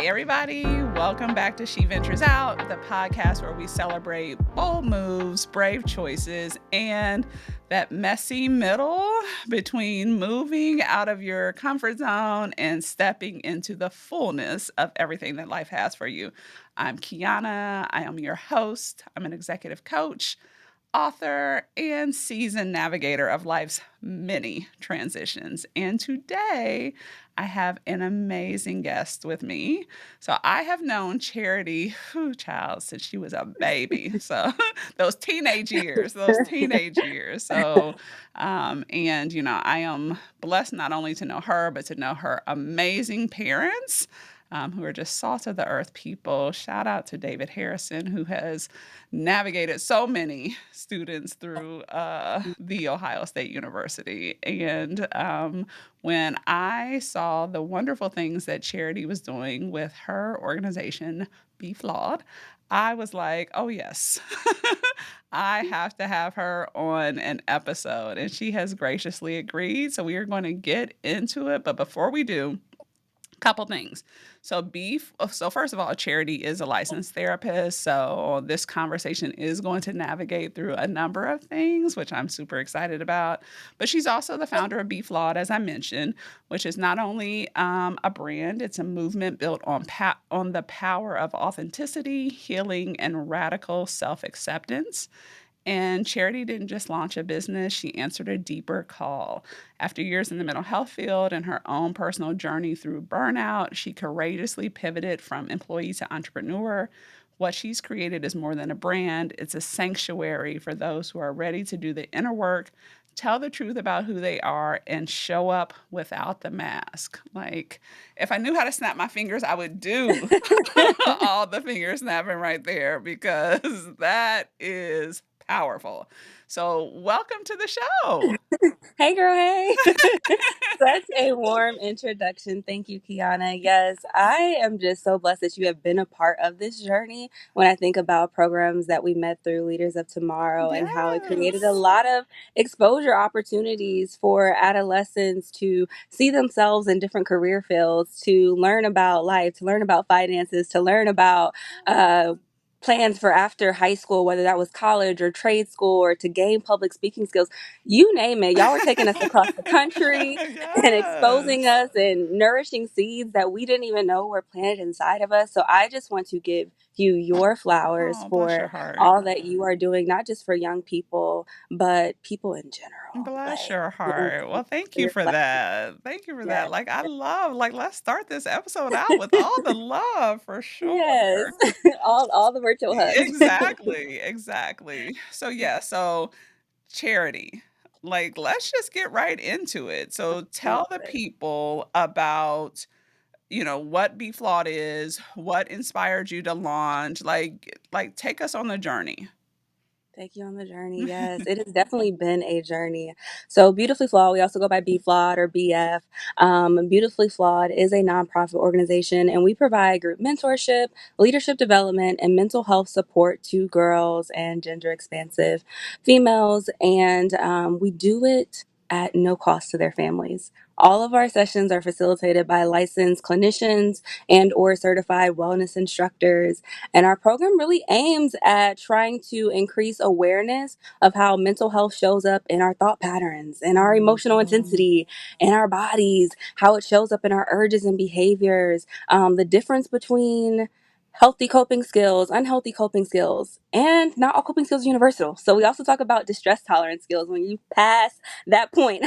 everybody. Welcome back to She Ventures Out, the podcast where we celebrate bold moves, brave choices, and that messy middle between moving out of your comfort zone and stepping into the fullness of everything that life has for you. I'm Kiana. I am your host. I'm an executive coach, author, and seasoned navigator of life's many transitions. And today I have an amazing guest with me. So I have known Charity, child, since she was a baby. So those teenage years. So, I am blessed not only to know her, but to know her amazing parents. Who are just salt of the earth people. Shout out to David Harrison, who has navigated so many students through the Ohio State University. And when I saw the wonderful things that Charity was doing with her organization, BeFlawed, I was like, oh, yes, I have to have her on an episode. And she has graciously agreed. So we are going to get into it. But before we do, couple things. So first of all, Charity is a licensed therapist. So this conversation is going to navigate through a number of things, which I'm super excited about. But she's also the founder of BeFlawed, as I mentioned, which is not only a brand, it's a movement built on the power of authenticity, healing, and radical self-acceptance. And Charity didn't just launch a business, she answered a deeper call. After years in the mental health field and her own personal journey through burnout, she courageously pivoted from employee to entrepreneur. What she's created is more than a brand, it's a sanctuary for those who are ready to do the inner work, tell the truth about who they are, and show up without the mask. Like, if I knew how to snap my fingers, I would do all the finger snapping right there because that is powerful. So, welcome to the show. Hey, girl, hey. Such a warm introduction. Thank you, Kiana. Yes, I am just so blessed that you have been a part of this journey. When I think about programs that we met through Leaders of Tomorrow and how it created a Yes. lot of exposure opportunities for adolescents to see themselves in different career fields, to learn about life, to learn about finances, to learn about plans for after high school, whether that was college or trade school, or to gain public speaking skills. You name it. Y'all were taking us across the country and exposing Yes. us and nourishing seeds that we didn't even know were planted inside of us. So I just want to give you your flowers Oh, bless your for heart. all that you are doing, not just for young people, but people in general. Bless Like, your heart. Well, thank you your for flowers. that. Thank you for Yes. that. Let's start this episode out with all the love for sure. Yes. all the virtual hugs. Exactly. Exactly. So Charity, like, let's just get right into it. So tell the people about, what BeFlawed is, what inspired you to launch, like take us on the journey. Take you on the journey. Yes, it has definitely been a journey. So, Beautifully Flawed, we also go by BeFlawed or BF. Beautifully Flawed is a nonprofit organization, and we provide group mentorship, leadership development, and mental health support to girls and gender expansive females. And we do it at no cost to their families. All of our sessions are facilitated by licensed clinicians and or certified wellness instructors, and our program really aims at trying to increase awareness of how mental health shows up in our thought patterns, in our emotional Mhm. intensity, in our bodies, how it shows up in our urges and behaviors, the difference between healthy coping skills, unhealthy coping skills, and not all coping skills are universal. So we also talk about distress tolerance skills when you pass that point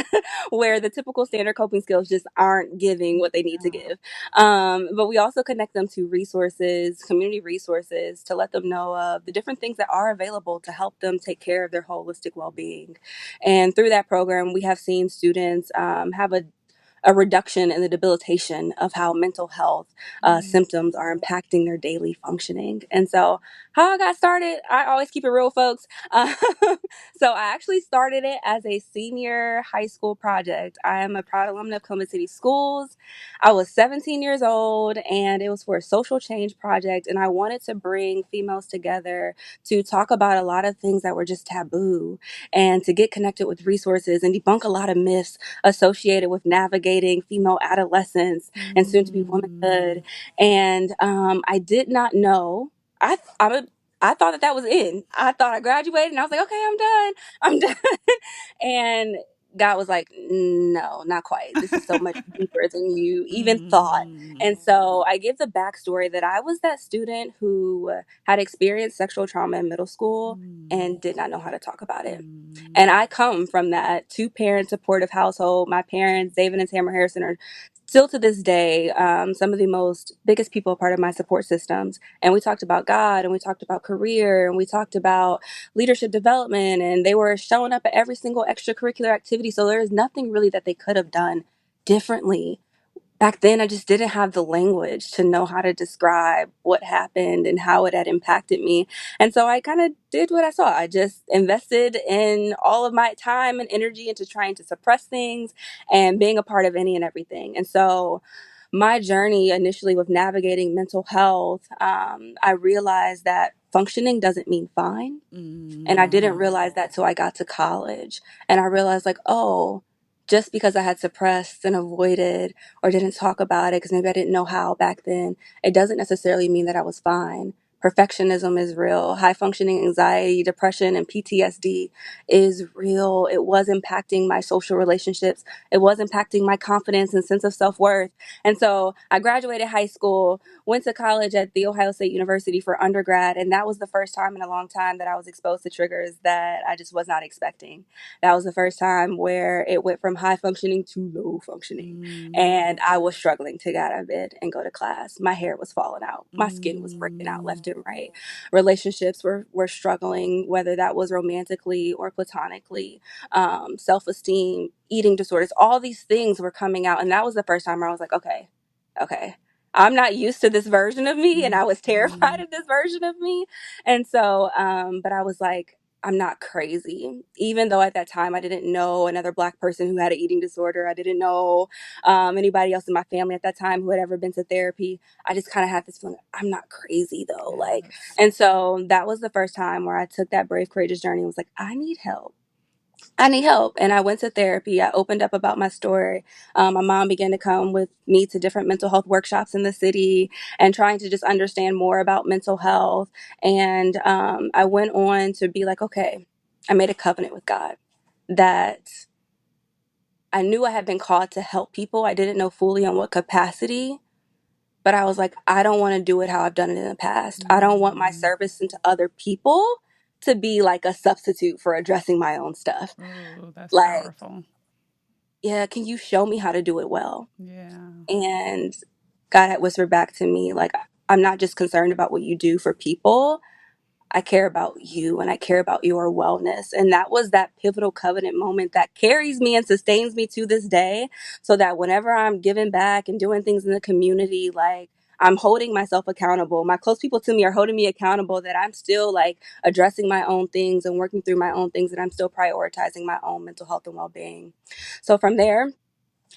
where the typical standard coping skills just aren't giving what they need to give. But we also connect them to resources, community resources, to let them know of the different things that are available to help them take care of their holistic well being. And through that program, we have seen students have a reduction in the debilitation of how mental health Mm. symptoms are impacting their daily functioning. And so, how I got started, I always keep it real, folks. So, I actually started it as a senior high school project. I am a proud alumna of Columbus City Schools. I was 17 years old, and it was for a social change project. And I wanted to bring females together to talk about a lot of things that were just taboo and to get connected with resources and debunk a lot of myths associated with navigating navigating female adolescence and soon to be womanhood. And I did not know. I th- I'm a, I thought that was in. I thought I graduated and I was like, okay, I'm done. I'm done. And God was like, no, not quite. This is so much deeper than you even thought. And so I give the backstory that I was that student who had experienced sexual trauma in middle school and did not know how to talk about it. And I come from that two-parent supportive household. My parents, David and Tamara Harrison, are still to this day some of the most biggest people part of my support systems. And we talked about God, and we talked about career, and we talked about leadership development, and they were showing up at every single extracurricular activity. So there is nothing really that they could have done differently. Back then, I just didn't have the language to know how to describe what happened and how it had impacted me. And so I kind of did what I saw. I just invested in all of my time and energy into trying to suppress things and being a part of any and everything. And so my journey initially with navigating mental health, I realized that functioning doesn't mean fine. And I didn't realize that till I got to college. And I realized, like, oh, just because I had suppressed and avoided or didn't talk about it because maybe I didn't know how back then, it doesn't necessarily mean that I was fine. Perfectionism is real. High functioning anxiety, depression, and PTSD is real. It was impacting my social relationships. It was impacting my confidence and sense of self worth. And so I graduated high school, went to college at The Ohio State University for undergrad, and that was the first time in a long time that I was exposed to triggers that I just was not expecting. That was the first time where it went from high functioning to low functioning, and I was struggling to get out of bed and go to class. My hair was falling out. My skin was breaking out left and right. Relationships were struggling, whether that was romantically or platonically. Self-esteem, eating disorders, all these things were coming out, and that was the first time where I was like, okay, I'm not used to this version of me, and I was terrified of this version of me. And so, but I was like, I'm not crazy. Even though at that time I didn't know another Black person who had an eating disorder. I didn't know anybody else in my family at that time who had ever been to therapy. I just kind of had this feeling, I'm not crazy though. Like, Yes. and so that was the first time where I took that brave, courageous journey and was like, I need help. I need help. And I went to therapy. I opened up about my story. My mom began to come with me to different mental health workshops in the city and trying to just understand more about mental health. And I went on to be like, okay, I made a covenant with God that I knew I had been called to help people. I didn't know fully on what capacity, but I was like, I don't want to do it how I've done it in the past. I don't want my service into other people to be like a substitute for addressing my own stuff. Oh, that's Like, powerful. yeah, can you show me how to do it well? Yeah. And God had whispered back to me, like, I'm not just concerned about what you do for people. I care about you and I care about your wellness. And that was that pivotal covenant moment that carries me and sustains me to this day. So that whenever I'm giving back and doing things in the community, like, I'm holding myself accountable. My close people to me are holding me accountable that I'm still like addressing my own things and working through my own things, and I'm still prioritizing my own mental health and well being. So from there,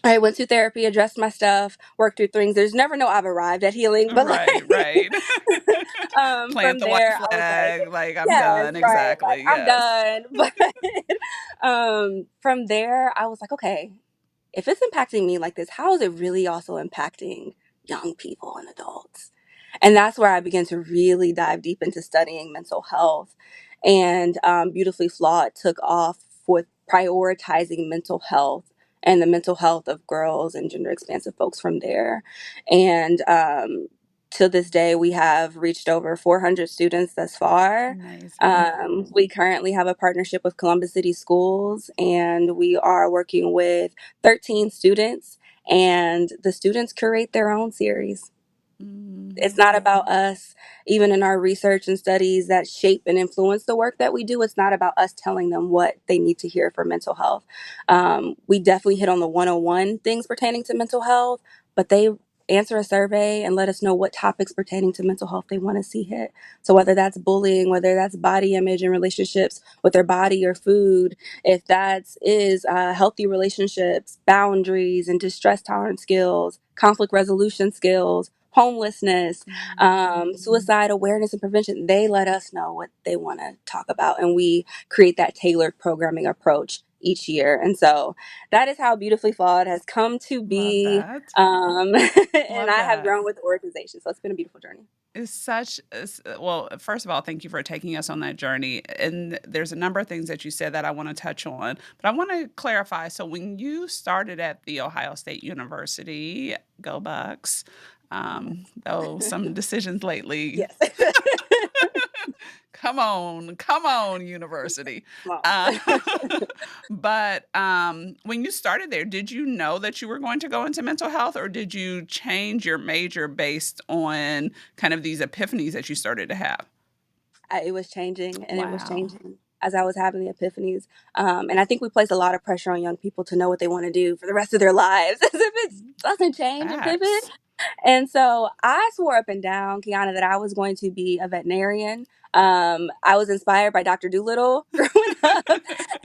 I went to therapy, addressed my stuff, worked through things. There's never no I've arrived at healing, but Right, right. like Plant from the white there, I was like, flag, like I'm yes, done. right, like Exactly. I'm Yes. done. But from there, I was like, okay, if it's impacting me like this, how is it really also impacting young people and adults? And that's where I began to really dive deep into studying mental health. And Beautifully Flawed took off with prioritizing mental health and the mental health of girls and gender expansive folks from there. And to this day, we have reached over 400 students thus far. Amazing. We currently have a partnership with Columbus City Schools, and we are working with 13 students, and the students curate their own series. It's not about us, even in our research and studies that shape and influence the work that we do. It's not about us telling them what they need to hear for mental health. We definitely hit on the 101 things pertaining to mental health, but they answer a survey and let us know what topics pertaining to mental health they want to see hit. So whether that's bullying, whether that's body image and relationships with their body or food, if that is healthy relationships, boundaries and distress tolerance skills, conflict resolution skills, homelessness, suicide awareness and prevention, they let us know what they want to talk about. And we create that tailored programming approach each year. And so that is how Beautifully Flawed has come to Love be. that. And Love I have that. grown with the organization. So it's been a beautiful journey. Is such well, first of all, thank you for taking us on that journey. And there's a number of things that you said that I want to touch on, but I want to clarify. So when you started at the Ohio State University, go Bucks, though some decisions lately, Yes. come on, university. Small. Uh, but when you started there, did you know that you were going to go into mental health, or did you change your major based on kind of these epiphanies that you started to have? It was changing, and it was Wow. changing as I was having the epiphanies. And I think we place a lot of pressure on young people to know what they want to do for the rest of their lives. As if it doesn't change and pivot. Facts. And so I swore up and down, Kiana, that I was going to be a veterinarian. I was inspired by Dr. Doolittle growing up.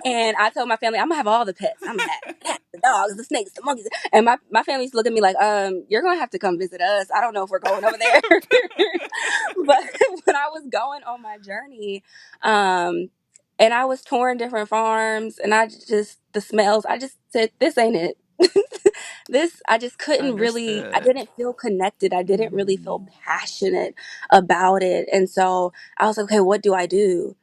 And I told my family, I'm gonna have all the pets. I'm gonna have the cats, the dogs, the snakes, the monkeys. And my family used to look at me like, you're gonna have to come visit us. I don't know if we're going over there. But when I was going on my journey, um, and I was touring different farms, and the smells, I just said, this ain't it. I just couldn't really, I Understood. didn't feel connected. I didn't really feel Mhm. passionate about it. And so I was like, okay, what do I do?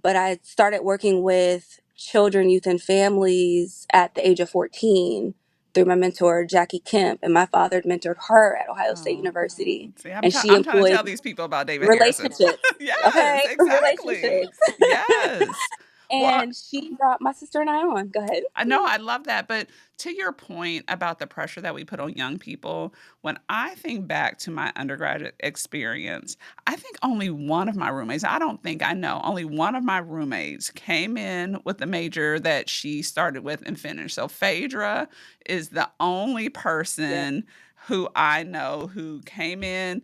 But I started working with children, youth, and families at the age of 14 through my mentor, Jackie Kemp. And my father had mentored her at Ohio State Oh, University. see, And she I'm trying to employed tell these people about David Harrison. relationships. Yes, Okay, exactly. relationships. Yes. Well, And she brought my sister and I on. Go ahead. I know, I love that, but to your point about the pressure that we put on young people, when I think back to my undergraduate experience, I think only one of my roommates, I don't think I know, only one of my roommates came in with the major that she started with and finished. So Phaedra is the only Yeah. person who I know who came in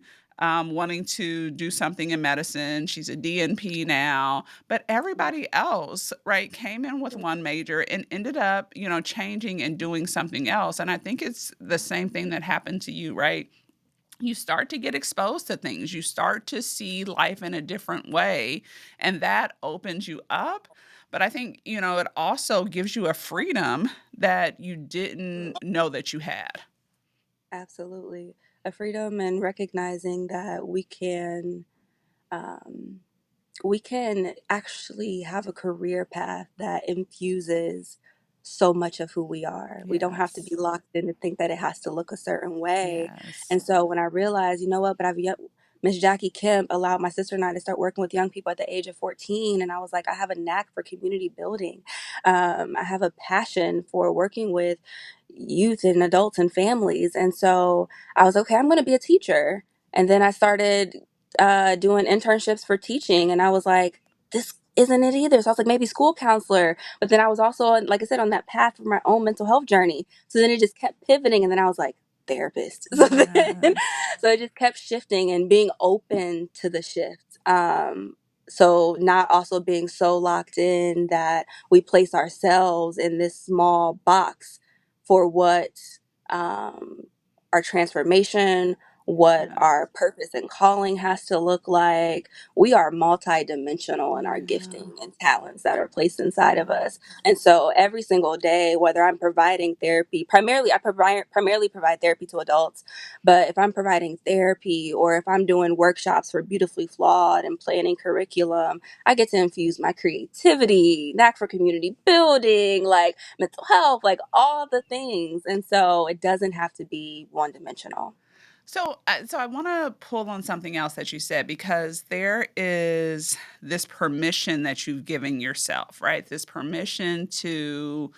wanting to do something in medicine. She's a DNP now, but everybody else, right, came in with one major and ended up, changing and doing something else. And I think it's the same thing that happened to you, right? You start to get exposed to things. You start to see life in a different way, and that opens you up. But I think, it also gives you a freedom that you didn't know that you had. Absolutely. A freedom and recognizing that um, we can actually have a career path that infuses so much of who we are. We don't have to be Yes. locked in to think that it has to look a certain way. Yes. And so when I realized, you know what, Miss Jackie Kemp allowed my sister and I to start working with young people at the age of 14. And I was like, I have a knack for community building. I have a passion for working with youth and adults and families. And so I was okay, I'm going to be a teacher. And then I started doing internships for teaching, and I was like, this isn't it either. So I was like, maybe school counselor. But then I was also, like I said, on that path for my own mental health journey. So then it just kept pivoting, and then I was like, therapist. Yes. So it just kept shifting and being open to the shift. So not also being so locked in that we place ourselves in this small box for what um, our transformation, what Yeah. our purpose and calling has to look like. We are multidimensional in our Yeah. gifting and talents that are placed inside of Yeah. us. And so every single day, whether I'm providing therapy, primarily provide therapy to adults, but if I'm providing therapy or if I'm doing workshops for Beautifully Flawed and planning curriculum, I get to infuse my creativity, knack for community building, like mental health, like all the things. And so it doesn't have to be one dimensional. So I want to pull on something else that you said, because there is this permission that you've given yourself, right? This permission to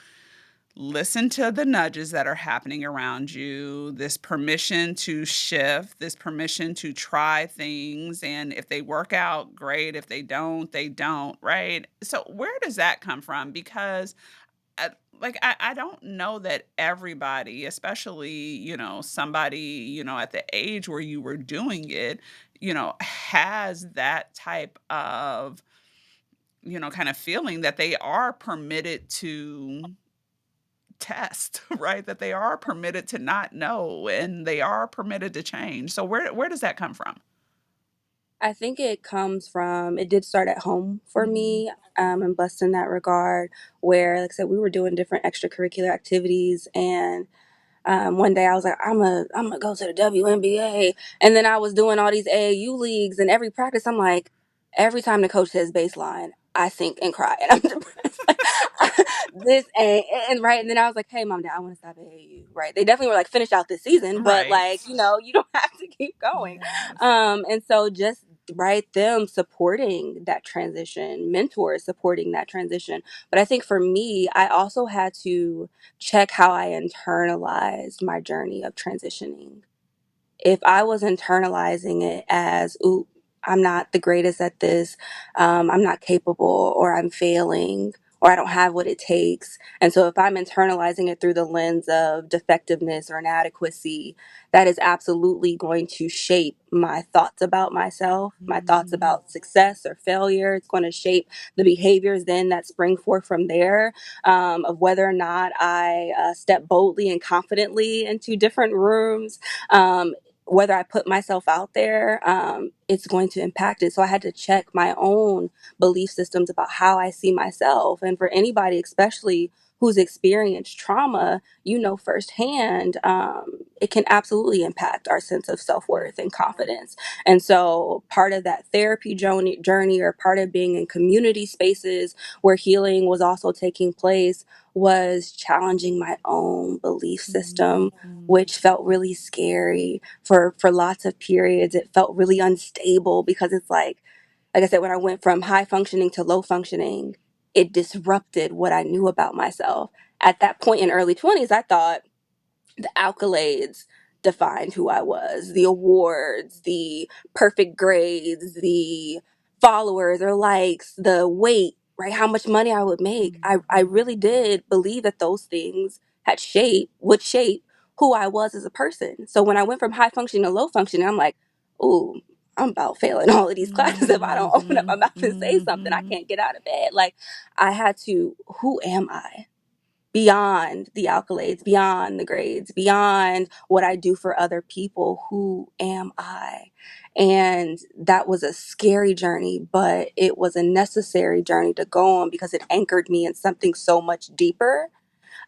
listen to the nudges that are happening around you, this permission to shift, this permission to try things. And if they work out, great. If they don't, right? So where does that come from? Because I don't know that everybody, especially, somebody, at the age where you were doing it, has that type of, kind of feeling that they are permitted to test, right? That they are permitted to not know and they are permitted to change. So where does that come from? I think it comes from, it did start at home for Mm-hmm. me. I'm blessed in that regard, where, like I said, we were doing different extracurricular activities, and one day I was like, I'm gonna go to the WNBA, and then I was doing all these AAU leagues, and every practice, I'm like, every time the coach says baseline, I sink and cry, and I'm depressed. Like, this ain't and right. And then I was like, hey, mom, dad, I want to stop AAU. Right? They definitely were like, finish out this season, but Right. like, you don't have to keep going. Yes. And so just right, them supporting that transition, mentors supporting that transition. But I think for me, I also had to check how I internalized my journey of transitioning. If I was internalizing it as, ooh, I'm not the greatest at this, I'm not capable, or I'm failing, or I don't have what it takes. And so if I'm internalizing it through the lens of defectiveness or inadequacy, that is absolutely going to shape my thoughts about myself, my thoughts Mm-hmm. about success or failure. It's going to shape the behaviors then that spring forth from there, of whether or not I step boldly and confidently into different rooms. Whether I put myself out there, it's going to impact it. So I had to check my own belief systems about how I see myself. And for anybody, especially who's experienced trauma, firsthand, it can absolutely impact our sense of self worth and confidence. And so part of that therapy journey, or part of being in community spaces where healing was also taking place, was challenging my own belief system, Mm-hmm. which felt really scary for lots of periods. It felt really unstable because it's like I said, when I went from high functioning to low functioning, it disrupted what I knew about myself. At that point in early 20s, I thought the accolades defined who I was, the awards, the perfect grades, the followers or likes, the weight, right? How much money I would make. I Mm-hmm. really did believe that those things would shape who I was as a person. So when I went from high functioning to low functioning, I'm like, ooh, I'm about failing all of these classes. If I don't open up Mm-hmm. my mouth and say something, I Mm-hmm. can't get out of bed. Like, I had to, who am I? Beyond the accolades, beyond the grades, beyond what I do for other people, who am I? And that was a scary journey, but it was a necessary journey to go on because it anchored me in something so much deeper,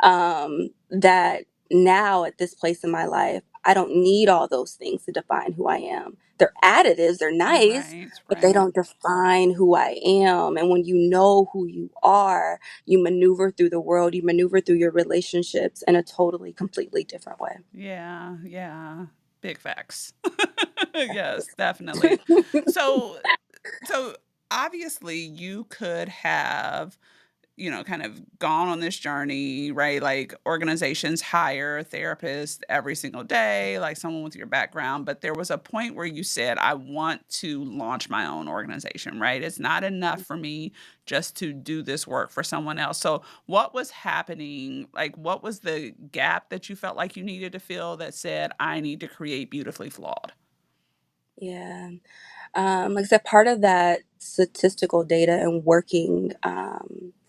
that now at this place in my life, I don't need all those things to define who I am. They're additives, they're nice, Right. but they Right. don't define who I am. And when you know who you are, you maneuver through the world, you maneuver through your relationships in a totally, completely different way. Yeah. Yeah. Big facts. Yes, definitely. So, so obviously you could have, kind of gone on this journey, right? Like organizations hire therapists every single day, like someone with your background. But there was a point where you said, I want to launch my own organization, right? It's not enough for me just to do this work for someone else. So, what was happening? Like, what was the gap that you felt like you needed to fill that said, I need to create Beautifully Flawed? Yeah. Like I said, part of that statistical data and working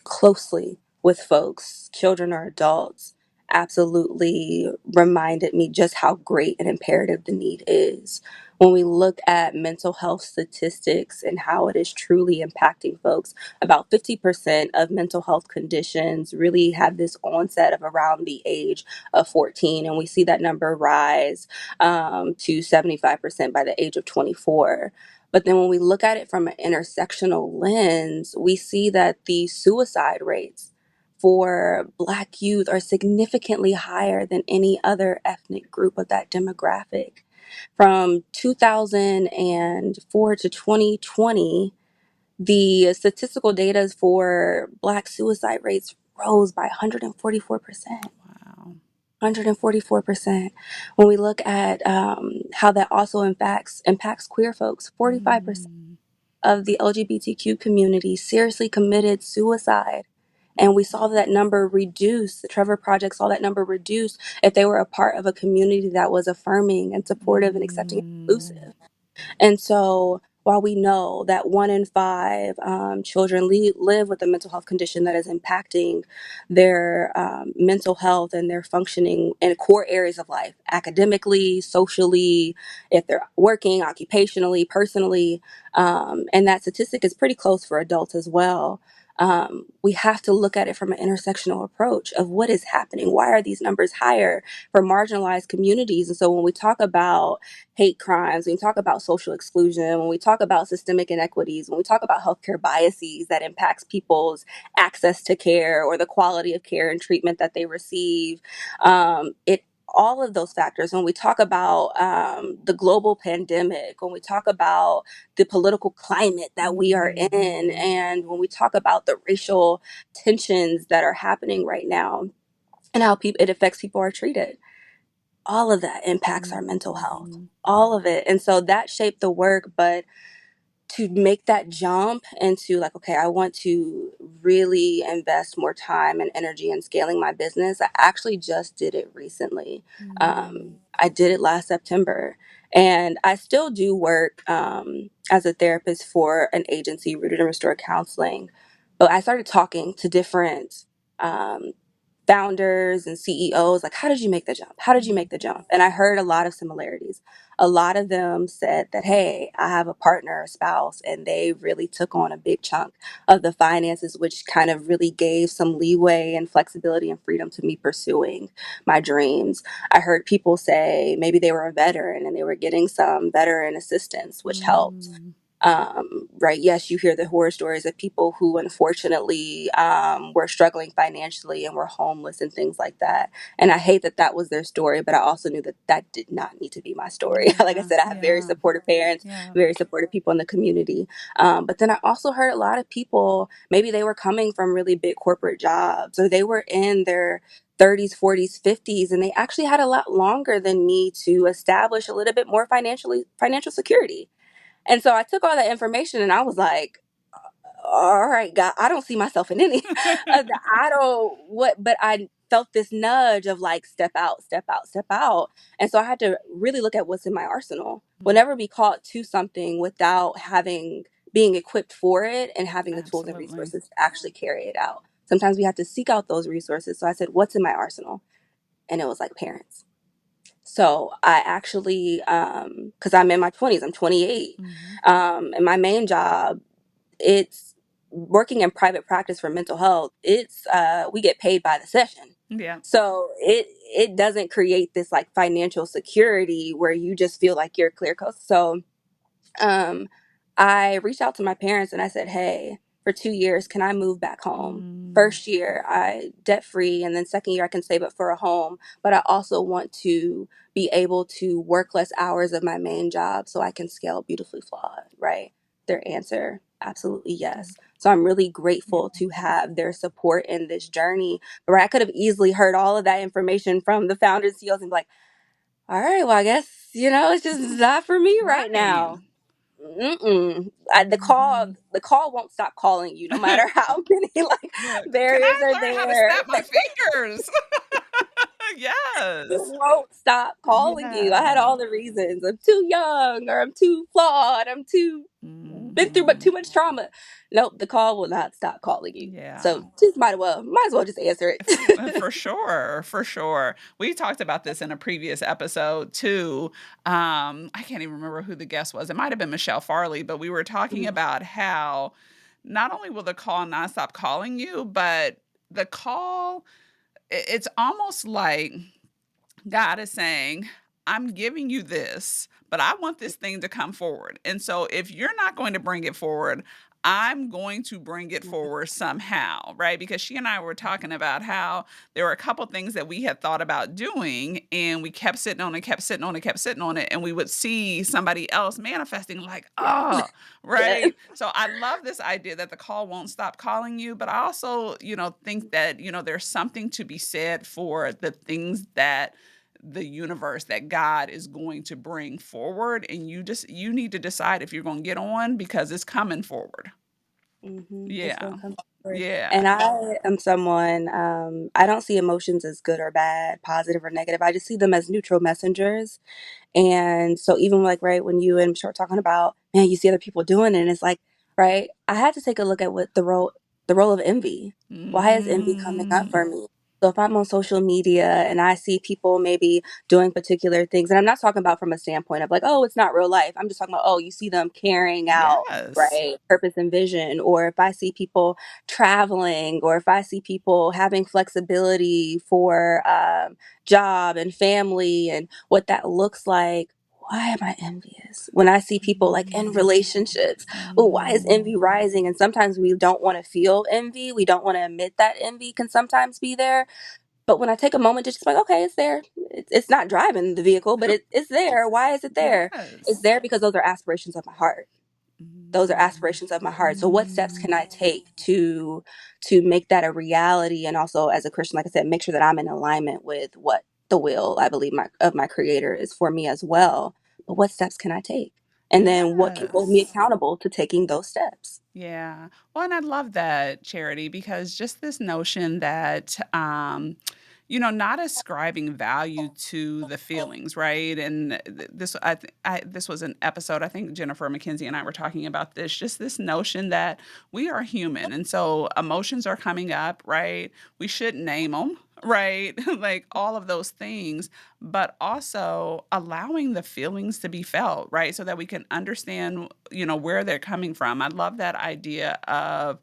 closely with folks, children or adults, absolutely reminded me just how great and imperative the need is. When we look at mental health statistics and how it is truly impacting folks, about 50% of mental health conditions really have this onset of around the age of 14. And we see that number rise to 75% by the age of 24. But then when we look at it from an intersectional lens, we see that the suicide rates for Black youth are significantly higher than any other ethnic group of that demographic. From 2004 to 2020, the statistical data for Black suicide rates rose by 144%. Wow. 144%. When we look at how that also impacts queer folks, 45% Mm, of the LGBTQ community seriously committed suicide. And we saw that number reduce. The Trevor Project saw that number reduce if they were a part of a community that was affirming and supportive and accepting and mm, inclusive. And so while we know that 1 in 5 children live with a mental health condition that is impacting their mental health and their functioning in core areas of life, academically, socially, if they're working, occupationally, personally, and that statistic is pretty close for adults as well. We have to look at it from an intersectional approach of what is happening. Why are these numbers higher for marginalized communities? And so when we talk about hate crimes, when we talk about social exclusion, when we talk about systemic inequities, when we talk about healthcare biases that impacts people's access to care or the quality of care and treatment that they receive, it all of those factors, when we talk about the global pandemic, when we talk about the political climate that we are in, Mhm. and when we talk about the racial tensions that are happening right now and how it affects people are treated, all of that impacts our mental health, Mhm. all of it. And so that shaped the work. But to make that jump into like, okay, I want to really invest more time and energy in scaling my business, I actually just did it recently. Mm. I did it last September. And I still do work as a therapist for an agency, Rooted in Restored Counseling. But I started talking to different um, founders and CEOs, like, how did you make the jump? How did you Mm. make the jump? And I heard a lot of similarities. A lot of them said that, hey, I have a partner, a spouse, and they really took on a big chunk of the finances, which kind of really gave some leeway and flexibility and freedom to me pursuing my dreams. I heard people say maybe they were a veteran and they were getting some veteran assistance, which helped. Mm. Right. Yes, you hear the horror stories of people who unfortunately were struggling financially and were homeless and things like that. And I hate that that was their story, but I also knew that that did not need to be my story. Like I Yeah. said, I have very Yeah. supportive parents, Yeah. very supportive people in the community. But then I also heard a lot of people, maybe they were coming from really big corporate jobs or they were in their 30s, 40s, 50s, and they actually had a lot longer than me to establish a little bit more financial security. And so I took all that information and I was like, all right, God, I don't see myself in any I don't what, but I felt this nudge of like, step out, step out, step out. And so I had to really look at what's in my arsenal. We'll Mm. never be called to something without being equipped for it and having the tools and Absolutely. resources to actually carry it out. Sometimes we have to seek out those resources. So I said, what's in my arsenal? And it was like parents. So I actually, because I'm in my 20s, I'm 28, Mhm. and my main job, it's working in private practice for mental health. It's we get paid by the session, Yeah. so it doesn't create this like financial security where you just feel like you're clear coast. So um, I reached out to my parents and I said, hey, for 2 years, can I move back home? Mm. First year, I debt free, and then second year, I can save up for a home. But I also want to be able to work less hours of my main job so I can scale Beautifully Flawed, right? Their answer, absolutely Good. yes. So I'm really Yeah. grateful to have their support in this journey. Where I could have easily heard all of that information from the founders, CEOs, and be like, all right, well, I guess, it's just not for me right Right. now. Mm-mm. Mhm. The call won't stop calling you, no matter how many like Look, can barriers I are learn how to there. snap my fingers? It Yes. won't stop calling you. I had Yeah. all the reasons. I'm too young, or I'm too flawed. I'm too been through but Mhm. too much trauma. Nope, the call will not stop calling you. Yeah. So just might as well just answer it. For sure, for sure. We talked about this in a previous episode too. I can't even remember who the guest was. It might have been Michelle Farley, but we were talking Mhm. about how not only will the call not stop calling you, but the call, it's almost like God is saying, I'm giving you this, but I want this thing to come forward. And so if you're not going to bring it forward, I'm going to bring it forward somehow, right? Because she and I were talking about how there were a couple things that we had thought about doing, and we kept sitting on it, kept sitting on it, kept sitting on it, and we would see somebody else manifesting, like, Yeah. oh, Yes. right. So I love this idea that the call won't stop calling you, but I also, think that, there's something to be said for the things that the universe that God is going to bring forward, and you need to decide if you're going to get on because it's coming forward. Just Yeah. don't come forward. Yeah. And I am someone, I don't see emotions as good or bad, positive or negative. I just see them as neutral messengers. And so even like right when you and start talking about, man, you see other people doing it, and it's like, right, I had to take a look at what the role of envy. Why is envy coming up Mhm. for me? So if I'm on social media and I see people maybe doing particular things, and I'm not talking about from a standpoint of like, oh, it's not real life. I'm just talking about, oh, you see them carrying out, Yes. right, purpose and vision, or if I see people traveling, or if I see people having flexibility for job and family and what that looks like. Why am I envious when I see people like in Mhm. relationships? Oh, why is Mhm. envy rising? And sometimes we don't want to feel envy. We don't want to admit that envy can sometimes be there. But when I take a moment to just like, okay, it's there. It's not driving the vehicle, but it's there. Why is it there? It's Yes. there because those are aspirations of my heart. Those are aspirations of my heart. So what steps can I Mhm. take to make that a reality? And also as a Christian, like I said, make sure that I'm in alignment with what the will I believe my creator is for me as well. But what steps can I take? And then what can hold me Yes. accountable to taking those steps? Yeah. Well, and I love that, Charity, because just this notion that, not ascribing value to the feelings, right? And this was an episode. I think Jennifer McKenzie and I were talking about this. Just this notion that we are human, and so emotions are coming up, right? We should name them, right? Like all of those things, but also allowing the feelings to be felt, right? So that we can understand, where they're coming from. I love that idea of,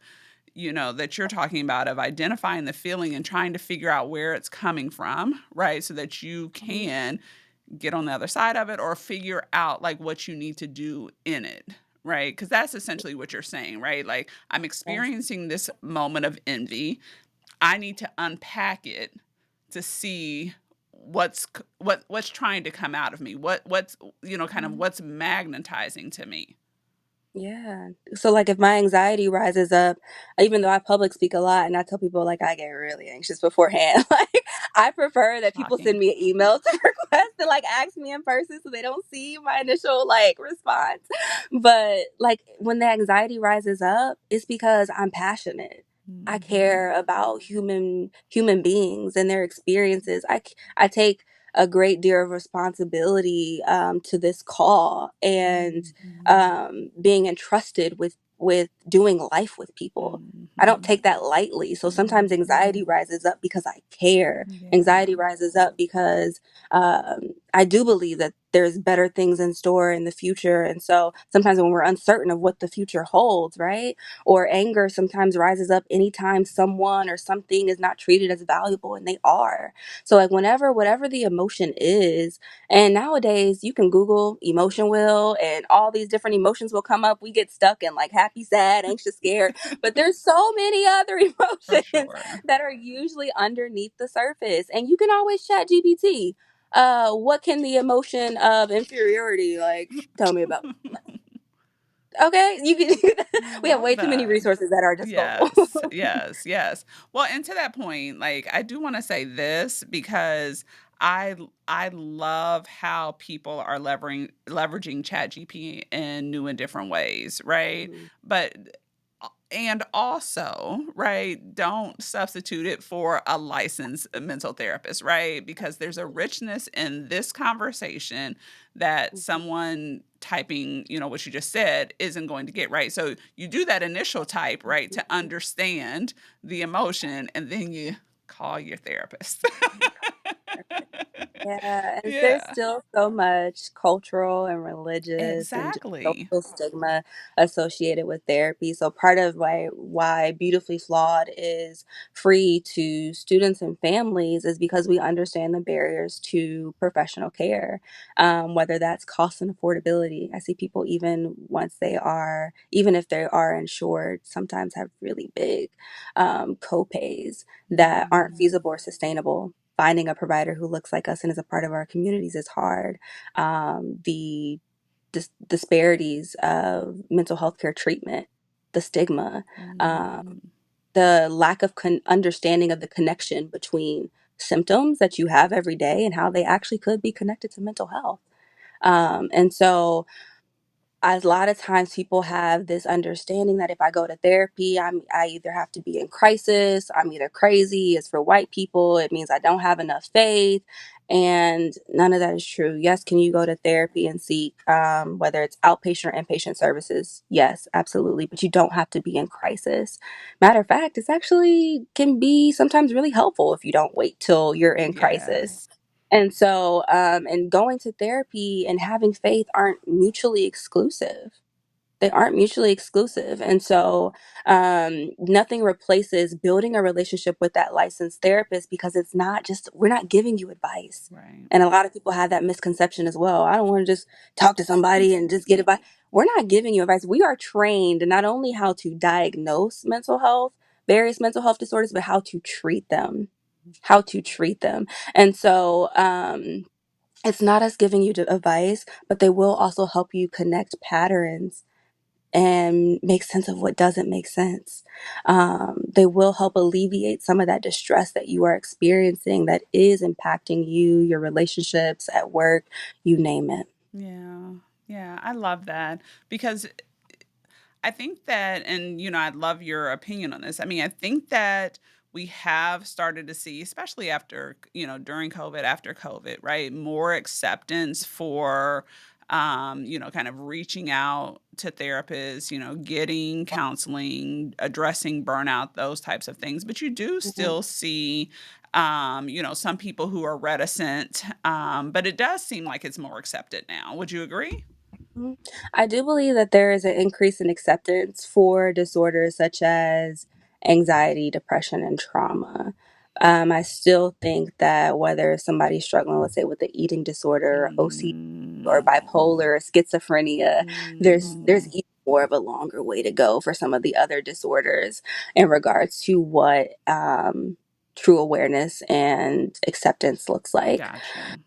that you're talking about of identifying the feeling and trying to figure out where it's coming from, right? So that you Mhm. can get on the other side of it or figure out like what you need to do in it. Right. Because that's essentially what you're saying, right? Like, I'm Yes. experiencing this moment of envy. I need to unpack it to see what's trying to come out of me. What's kind of Mhm. what's magnetizing to me. Yeah. So like if my anxiety rises up, even though I public speak a lot and I tell people like I get really anxious beforehand, like I prefer that people Shocking. send me an email to request and like ask me in person so they don't see my initial like response. But like when the anxiety rises up, it's because I'm passionate. I Mhm. care about human beings and their experiences. I take a great deal of responsibility to this call and Mhm. being entrusted with doing life with people. I don't Mhm. take that lightly. So sometimes Mhm. anxiety rises up because I care. Yeah. Anxiety rises up because I do believe that there's better things in store in the future. And so sometimes when we're uncertain of what the future holds, right? Or anger sometimes rises up anytime someone or something is not treated as valuable and they are. So like whatever the emotion is, and nowadays you can Google emotion wheel and all these different emotions will come up. We get stuck in like happy, sad, anxious, scared, but there's so many other For emotions sure. that are usually underneath the surface. And you can always chat GPT. What can the emotion of inferiority like tell me about? Okay, you can we have Love way too many that. resources at our disposal. Yes, yes, yes. Well, and to that point, like I do want to say this because I love how people are leveraging ChatGPT in new and different ways, right? Mhm. But and also, right, don't substitute it for a licensed mental therapist, right? Because there's a richness in this conversation that Mhm. someone typing, what you just said isn't going to get, right? So you do that initial type, right, to understand the emotion, and then you call your therapist. Yeah, and there's Yeah, still so much cultural and religious and just exactly. social stigma associated with therapy. So part of why Beautifully Flawed is free to students and families is because we understand the barriers to professional care, whether that's cost and affordability. I see people even if they are insured, sometimes have really big co-pays that aren't Mhm. feasible or sustainable. Finding a provider who looks like us and is a part of our communities is hard. The disparities of mental health care treatment, the stigma, Mhm. the lack of understanding of the connection between symptoms that you have every day and how they actually could be connected to mental health. And so a lot of times people have this understanding that if I go to therapy, I either have to be in crisis, I'm either crazy, it's for white people, it means I don't have enough faith. And none of that is true. Yes, can you go to therapy and seek, whether it's outpatient or inpatient services? Yes, absolutely. But you don't have to be in crisis. Matter of fact, it's actually can be sometimes really helpful if you don't wait till you're in crisis. Yes. And so, and going to therapy and having faith aren't mutually exclusive. They aren't mutually exclusive. And so, nothing replaces building a relationship with that licensed therapist, because it's not just, we're not giving you advice. Right. And a lot of people have that misconception as well. I don't want to just talk to somebody and just get advice. We're not giving you advice. We are trained not only how to diagnose mental health, various mental health disorders, but how to treat them. How to treat them. And so, it's not us giving you advice, but they will also help you connect patterns and make sense of what doesn't make sense. They will help alleviate some of that distress that you are experiencing that is impacting you, your relationships at work, you name it. Yeah. Yeah. I love that because I think that, and I'd love your opinion on this. I mean, I think that we have started to see, especially after, during COVID, after COVID, right? More acceptance for, kind of reaching out to therapists, getting counseling, addressing burnout, those types of things. But you do Mhm. still see, some people who are reticent, but it does seem like it's more accepted now. Would you agree? Mhm. I do believe that there is an increase in acceptance for disorders such as anxiety, depression, and trauma. I still think that whether somebody's struggling, let's say, with the eating disorder, OCD, or Mm. bipolar, or schizophrenia, there's Mhm. even more of a longer way to go for some of the other disorders in regards to what true awareness and acceptance looks like. Got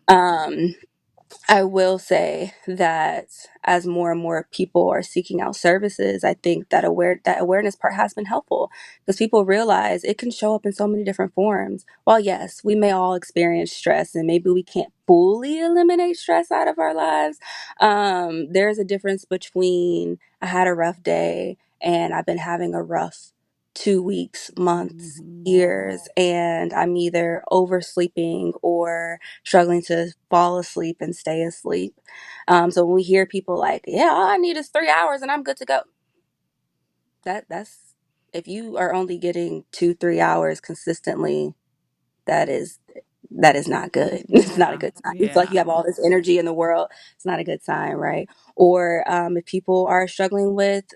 you. Um, I will say that as more and more people are seeking out services, I think that awareness part has been helpful, because people realize it can show up in so many different forms. While yes, we may all experience stress and maybe we can't fully eliminate stress out of our lives, there's a difference between I had a rough day and I've been having a rough 2 weeks, months, Mhm. years, and I'm either oversleeping or struggling to fall asleep and stay asleep. So when we hear people like, "Yeah, all I need is 3 hours and I'm good to go," that's if you are only getting 2 3 hours consistently, that is that is not good. It's not a Yeah. good sign. It's like you Yeah. have all this energy in the world. It's not a good sign, right? Or if people are struggling with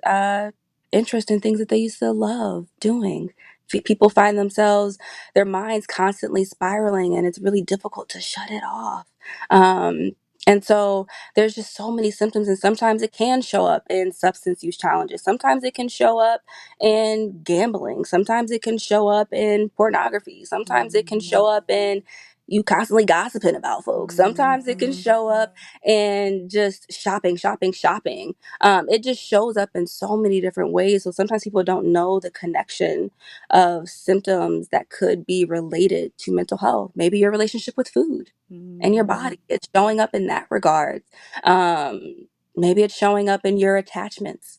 interest in things that they used to love doing. People find themselves, their minds constantly spiraling, and it's really difficult to shut it off. Um, and so there's just so many symptoms, and sometimes it can show up in substance use challenges. Sometimes it can show up in gambling. Sometimes it can show up in pornography. Sometimes it can Mhm. show up in you constantly gossiping about folks. Sometimes it can Mhm. show up in just shopping, shopping, shopping. It just shows up in so many different ways. So sometimes people don't know the connection of symptoms that could be related to mental health. Maybe your relationship with food and your Mhm. body. It's showing up in that regard. Maybe it's showing up in your attachments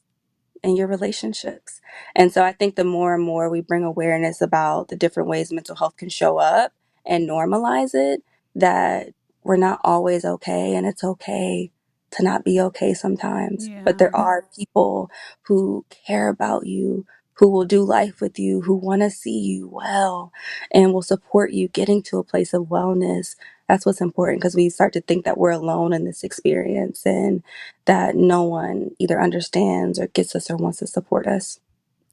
and your relationships. And so I think the more and more we bring awareness about the different ways mental health can show up and normalize it, that we're not always okay, and it's okay to not be okay sometimes. But Yeah. there are people who care about you, who will do life with you, who want to see you well and will support you getting to a place of wellness. That's what's important, because we start to think that we're alone in this experience, and that no one either understands or gets us or wants to support us.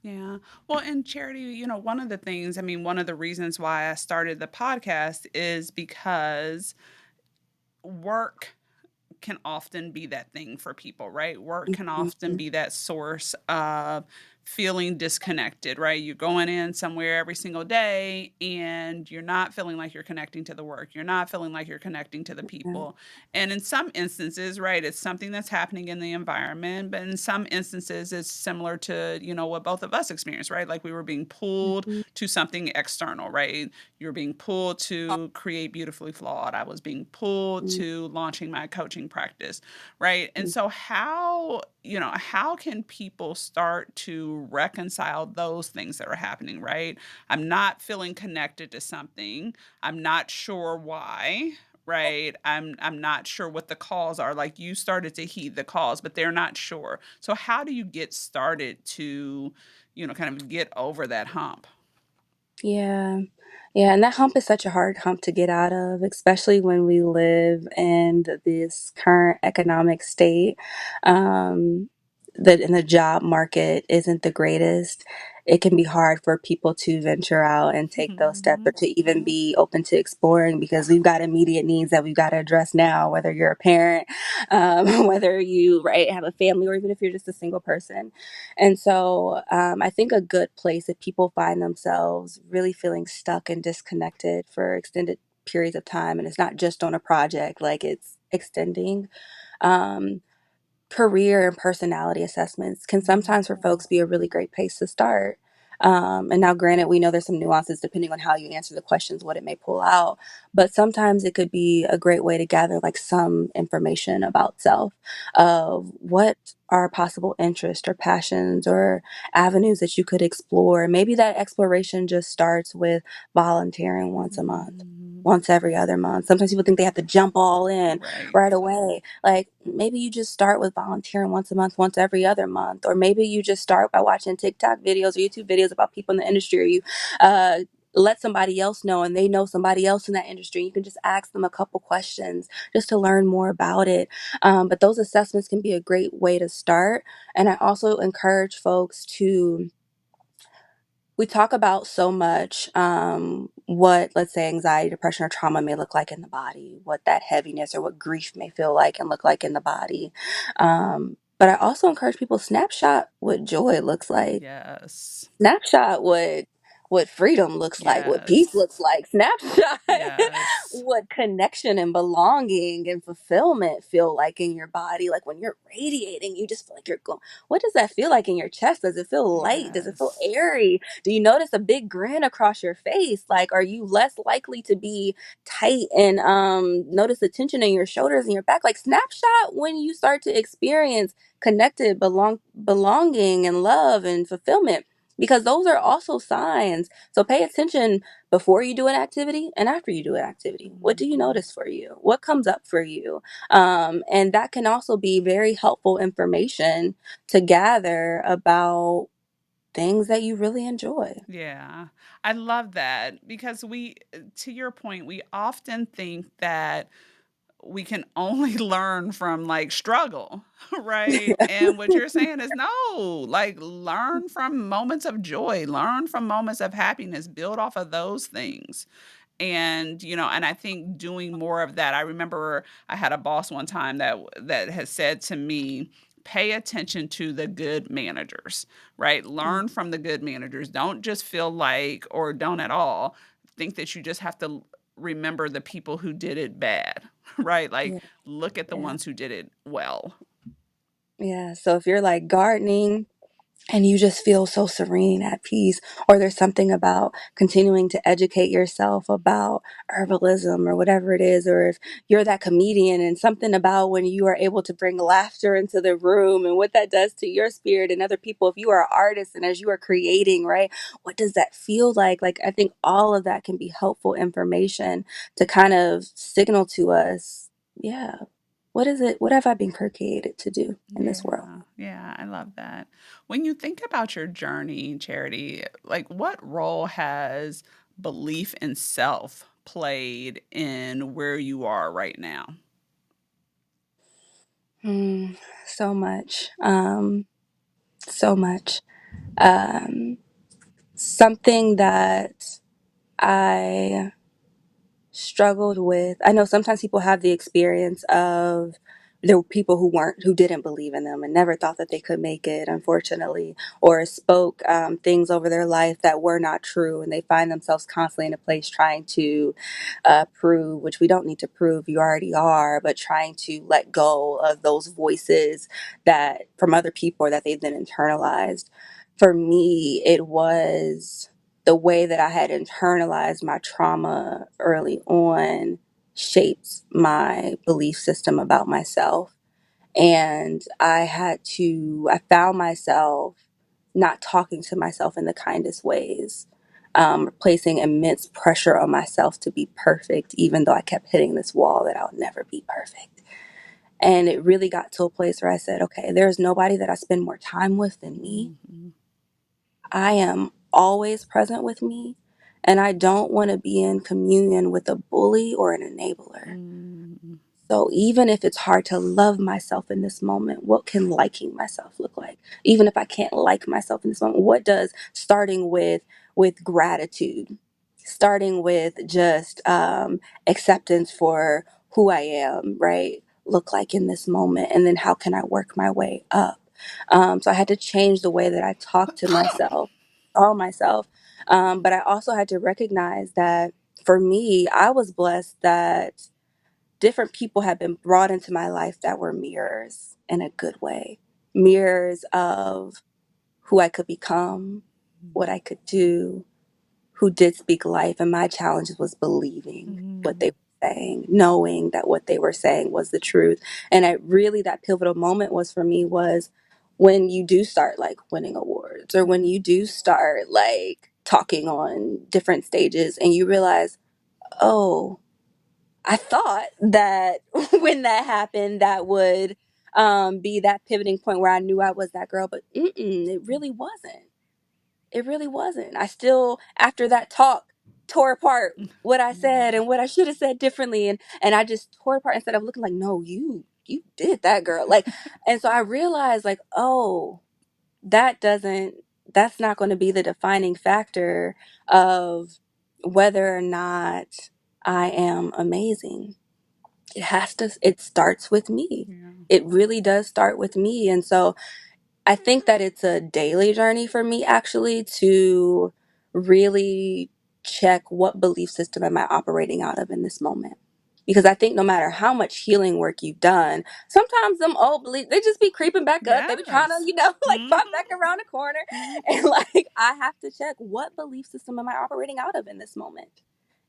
Yeah. Well, in charity, one of the things, I mean, one of the reasons why I started the podcast is because work can often be that thing for people, right? Work can often Mhm. be that source of feeling disconnected, right? You're going in somewhere every single day and you're not feeling like you're connecting to the work. You're not feeling like you're connecting to the Yeah. people. And in some instances, right, it's something that's happening in the environment, but in some instances, it's similar to, what both of us experienced, right? Like we were being pulled Mhm. to something external, right? You're being pulled to create Beautifully Flawed. I was being pulled to launching my coaching practice, right? And Mhm. so how can people start to reconcile those things that are happening, right? I'm not feeling connected to something. I'm not sure why, right? I'm not sure what the cause are. Like you started to heed the cause, but they're not sure. So how do you get started to, kind of get over that hump? Yeah. Yeah, and that hump is such a hard hump to get out of, especially when we live in this current economic state. Um, the job market isn't the greatest. It can be hard for people to venture out and take those steps or Mhm. to even be open to exploring because we've got immediate needs that we've got to address now, whether you're a parent, whether you, right, have a family, or even if you're just a single person. And so I think a good place if people find themselves really feeling stuck and disconnected for extended periods of time, and it's not just on a project, like it's extending. Um, Career and personality assessments can sometimes for Mhm. folks be a really great place to start. And now, granted, we know there's some nuances depending on how you answer the questions, what it may pull out, but sometimes it could be a great way to gather like some information about self of what are possible interests or passions or avenues that you could explore. Maybe that exploration just starts with volunteering once a month. Mhm. Once every other month. Sometimes people think they have to jump all in Right. right away. Like maybe you just start with volunteering once a month, once every other month, or maybe you just start by watching TikTok videos or YouTube videos about people in the industry, or you uh, let somebody else know and they know somebody else in that industry. You can just ask them a couple questions just to learn more about it. But those assessments can be a great way to start. And I also encourage folks to we talk about so much what, let's say, anxiety, depression, or trauma may look like in the body, what that heaviness or what grief may feel like and look like in the body. But I also encourage people snapshot what joy looks like. Yes. Snapshot what freedom looks like, what peace Yes. looks like. Snapshot Yes. what connection and belonging and fulfillment feel like in your body. Like when you're radiating, you just feel like you're going. What does that feel like in your chest? Does it feel light? Does it feel Yes. airy? Do you notice a big grin across your face? Like, are you less likely to be tight and notice the tension in your shoulders and your back? Like, snapshot when you start to experience connected belonging and love and fulfillment, because those are also signs. So pay attention before you do an activity and after you do an activity. What do you Mhm. notice for you? What comes up for you? And that can also be very helpful information to gather about things that you really enjoy. Yeah, I love that because to your point, we often think that we can only learn from like struggle, right? And what you're saying is no, like learn from moments of joy, learn from moments of happiness, build off of those things. And I think doing more of that. I remember I had a boss one time that has said to me, pay attention to the good managers, right? Mm, Learn from the good managers. Don't just feel like, or don't at all think that you just have to remember the people who did it bad, right? Like yeah, look at the yeah, ones who did it well. yeah. So if you're like gardening and you just feel so serene at peace, or there's something about continuing to educate yourself about herbalism or whatever it is, or if you're that comedian and something about when you are able to bring laughter into the room and what that does to your spirit and other people. If you are an artist and as you are creating, right, what does that feel like? I think all of that can be helpful information to kind of signal to us, yeah, what is it, what have I been created to do in this world? Yeah, yeah, I love that. When you think about your journey, Charity, like what role has belief in self played in where you are right now? Hmm, so much. So much. Um, Something that I struggled with. I know sometimes people have the experience of there were people who didn't believe in them and never thought that they could make it, unfortunately, or spoke things over their life that were not true, and they find themselves constantly in a place trying to prove, which we don't need to prove, you already are, but trying to let go of those voices that from other people that they've then internalized. For me, it was the way that I had internalized my trauma early on shaped my belief system about myself. And I found myself not talking to myself in the kindest ways, placing immense pressure on myself to be perfect, even though I kept hitting this wall that I would never be perfect. And it really got to a place where I said, okay, there's nobody that I spend more time with than me. Mm-hmm. I am always present with me. And I don't want to be in communion with a bully or an enabler. Mm-hmm. So even if it's hard to love myself in this moment, what can liking myself look like? Even if I can't like myself in this moment, what does starting with gratitude, starting with just acceptance for who I am, right, look like in this moment? And then how can I work my way up? So I had to change the way that I talk to myself, all myself. But I also had to recognize that for me, I was blessed that different people have been brought into my life that were mirrors in a good way. Mirrors of who I could become, what I could do, who did speak life. And my challenge was believing what they Mm-hmm. were saying, knowing that what they were saying was the truth. And that pivotal moment was for me was when you do start like winning awards, or when you do start like talking on different stages and you realize, oh, I thought that when that happened, that would be that pivoting point where I knew I was that girl, but it really wasn't. It really wasn't. I still, after that talk, tore apart what I said and what I should have said differently, and I just tore apart instead of looking like, no, you did that, girl. Like, and so I realized, like, oh, that doesn't. That's not going to be the defining factor of whether or not I am amazing. It starts with me. Yeah. It really does start with me. And so I think that it's a daily journey for me actually to really check what belief system am I operating out of in this moment. Because I think no matter how much healing work you've done, sometimes them old beliefs, they just be creeping back up. They be trying to, Yes. like pop back Mm-hmm. around the corner. Mm-hmm. And like, I have to check, what belief system am I operating out of in this moment?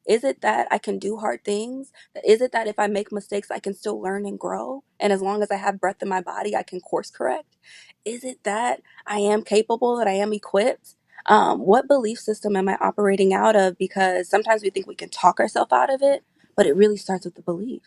Is it that I can do hard things? Is it that if I make mistakes, I can still learn and grow? And as long as I have breath in my body, I can course correct? Is it that I am capable, that I am equipped? What belief system am I operating out of? Because sometimes we think we can talk ourselves out of it, but it really starts with the belief.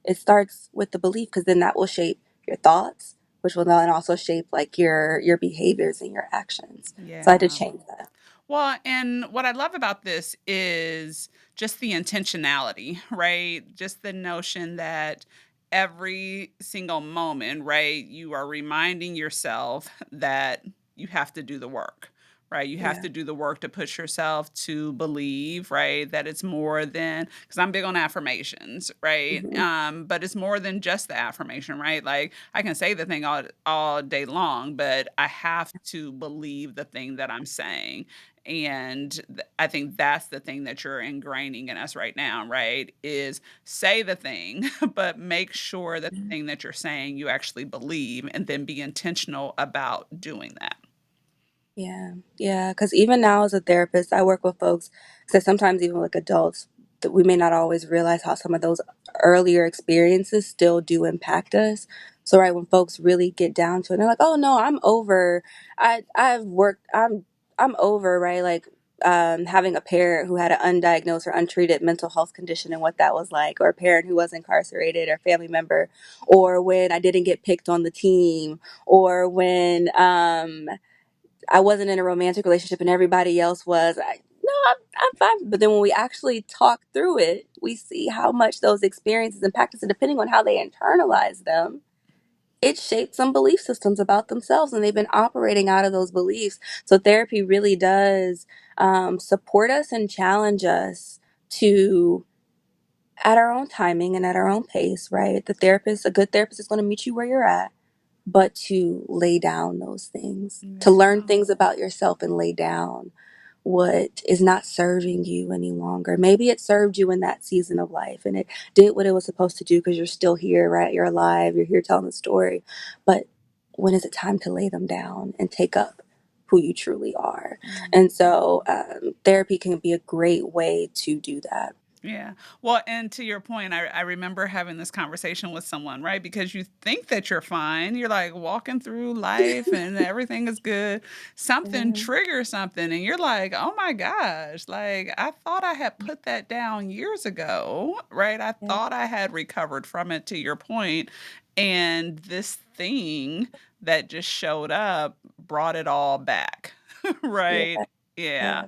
It starts with the belief, because then that will shape your thoughts, which will then also shape like your behaviors and your actions. So I had to Yeah. change that. Well, and what I love about this is just the intentionality, right? Just the notion that every single moment, right, you are reminding yourself that you have to do the work, right? You have Yeah. to do the work to push yourself to believe, right, that it's more than, because I'm big on affirmations, right? Hmm. But it's more than just the affirmation, right? Like I can say the thing all day long, but I have to believe the thing that I'm saying. And I think that's the thing that you're ingraining in us right now, right? Is say the thing, but make sure that the thing that you're saying you actually believe, and then be intentional about doing that. Yeah, yeah. Because even now, as a therapist, I work with folks. So sometimes, even like adults, that we may not always realize how some of those earlier experiences still do impact us. So, right when folks really get down to it, they're like, "Oh no, I'm over. I've worked. I'm over." Right, like having a parent who had an undiagnosed or untreated mental health condition and what that was like, or a parent who was incarcerated, or family member, or when I didn't get picked on the team, or when I wasn't in a romantic relationship and everybody else was. No, I'm fine. But then when we actually talk through it, we see how much those experiences impact us. And depending on how they internalize them, it shaped some belief systems about themselves. And they've been operating out of those beliefs. So therapy really does support us and challenge us to at our own timing and at our own pace, right? A good therapist is going to meet you where you're at, but to lay down those things, to learn Yeah. things about yourself and lay down what is not serving you any longer. Maybe it served you in that season of life and it did what it was supposed to do because you're still here, right? You're alive, you're here telling the story. But when is it time to lay them down and take up who you truly are? Mm. And so therapy can be a great way to do that. Yeah. Well, and to your point, I remember having this conversation with someone, right? Because you think that you're fine. You're like walking through life and everything is good. Something Mhm. triggers something, and you're like, oh my gosh, like I thought I had put that down years ago, right? I Yeah, thought I had recovered from it, to your point. And this thing that just showed up brought it all back, yeah, right? Yeah.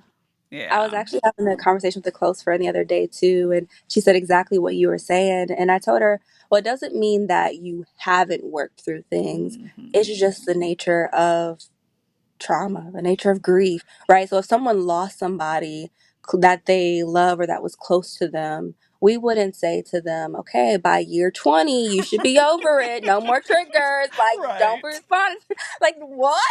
yeah. I was Yeah. actually having a conversation with a close friend the other day too, and she said exactly what you were saying. And I told her, well, it doesn't mean that you haven't worked through things. Hmm. It's just the nature of trauma, the nature of grief, right? So if someone lost somebody that they love or that was close to them, we wouldn't say to them, okay, by year 20, you should be over it. No more triggers. Like, don't Right. respond. Like, what?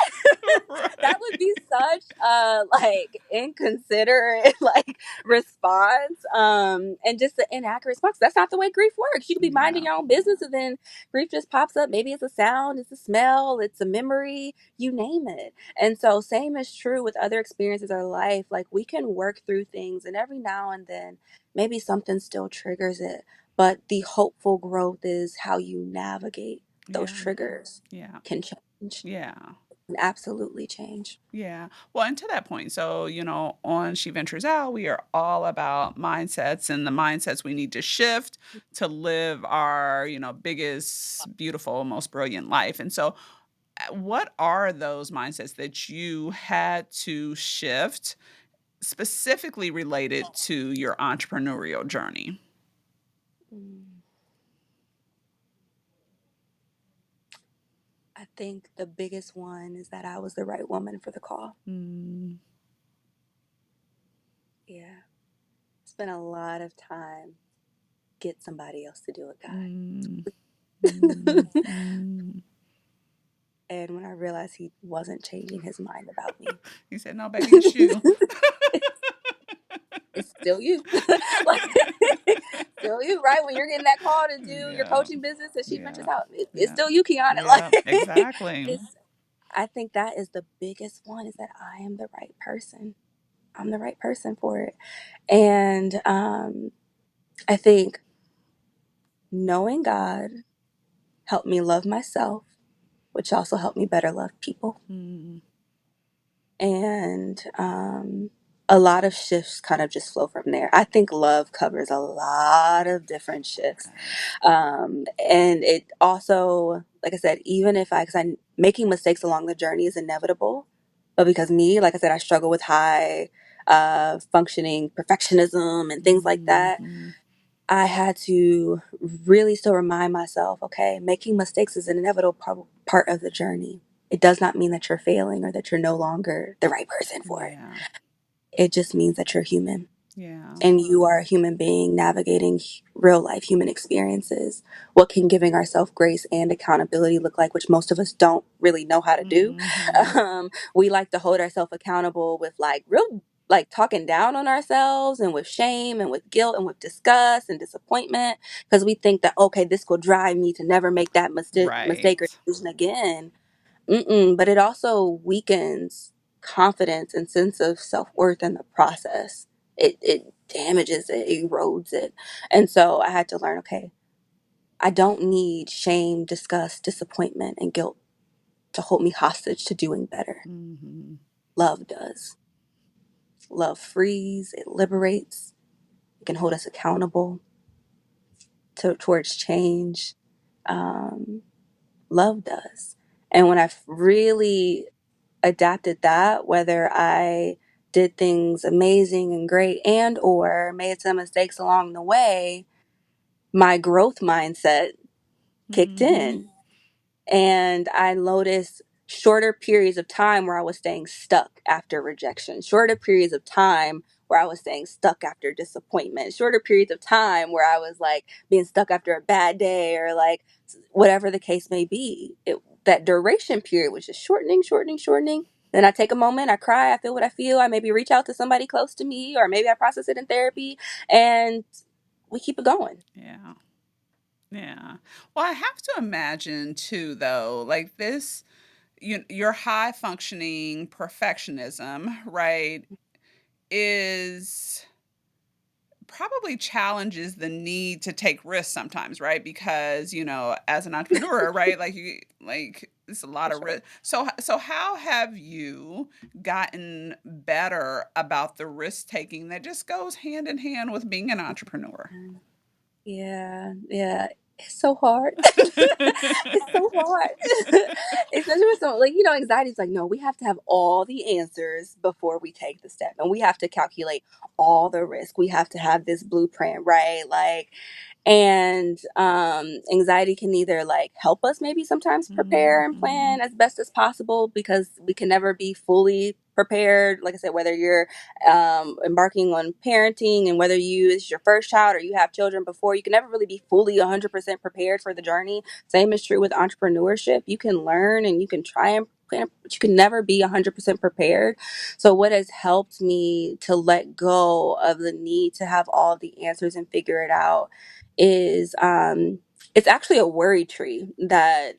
That Right. would be such a like inconsiderate like response and just an inaccurate response. That's not the way grief works. You could be minding Yeah. your own business and then grief just pops up. Maybe it's a sound, it's a smell, it's a memory, you name it. And so same is true with other experiences of life. Like we can work through things and every now and then maybe something still triggers it. But the hopeful growth is how you navigate those Yeah. triggers Yeah. can change, Yeah. can absolutely change. Yeah. Well, and to that point, so, on She Ventures Out, we are all about mindsets and the mindsets we need to shift to live our, biggest, beautiful, most brilliant life. And so, what are those mindsets that you had to shift specifically related to your entrepreneurial journey? Mm. I think the biggest one is that I was the right woman for the call. Mm, Yeah. Spent a lot of time get somebody else to do it, mm, mm, God. mm. And when I realized he wasn't changing his mind about me, He said, "No, baby, it's you." it's still you. Like, still you, right? When you're getting that call to do your Yeah, coaching business and She Ventures yeah, Out, it's yeah, still you, Kiana. yeah, Like, exactly. it's, I think that is the biggest one is that I am the right person. I'm the right person for it. And I think knowing God helped me love myself, which also helped me better love people. Mm, And a lot of shifts kind of just flow from there. I think love covers a lot of different shifts. yes. And it also, like I said, even if because I making mistakes along the journey is inevitable, but because me, like I said, I struggle with high functioning perfectionism and things like that. Mhm. I had to really still remind myself, okay, making mistakes is an inevitable part of the journey. It does not mean that you're failing or that you're no longer the right person for it. Yeah, It just means that you're human yeah. and you are a human being navigating real life human experiences. What can giving ourselves grace and accountability look like, which most of us don't really know how to do? Mhm. We like to hold ourselves accountable with like real, like talking down on ourselves and with shame and with guilt and with disgust and disappointment because we think that, okay, this will drive me to never make that mistake or Right. decision again. But it also weakens confidence and sense of self-worth in the process. It damages it, erodes it. And so I had to learn, okay, I don't need shame, disgust, disappointment, and guilt to hold me hostage to doing better. Mhm. Love does. Love frees, it liberates, it can hold us accountable towards change. Um, love does. And when I've really adapted that, whether I did things amazing and great and or made some mistakes along the way, my growth mindset kicked Mhm. in and I noticed shorter periods of time where I was staying stuck after rejection, shorter periods of time where I was staying stuck after disappointment, shorter periods of time where I was like being stuck after a bad day or like whatever the case may be. That duration period was just shortening, shortening, shortening. Then I take a moment, I cry, I feel what I feel, I maybe reach out to somebody close to me, or maybe I process it in therapy, and we keep it going. Yeah. Yeah. Well, I have to imagine too, though, like this, your high functioning perfectionism, right, is probably challenges the need to take risks sometimes, right? Because, as an entrepreneur, right, it's a lot For of sure. risk. So how have you gotten better about the risk taking that just goes hand in hand with being an entrepreneur? Yeah, yeah. It's so hard. It's so hard. Especially with some, like, anxiety is like, no, we have to have all the answers before we take the step. And we have to calculate all the risk. We have to have this blueprint, right? Like, and anxiety can either like help us maybe sometimes prepare and Mhm. plan as best as possible, because we can never be fully prepared. Like I said, whether you're embarking on parenting, and whether it's your first child or you have children before, you can never really be fully 100% prepared for the journey. Same is true with entrepreneurship. You can learn and you can try and plan, but you can never be 100% prepared. So what has helped me to let go of the need to have all the answers and figure it out is it's actually a worry tree that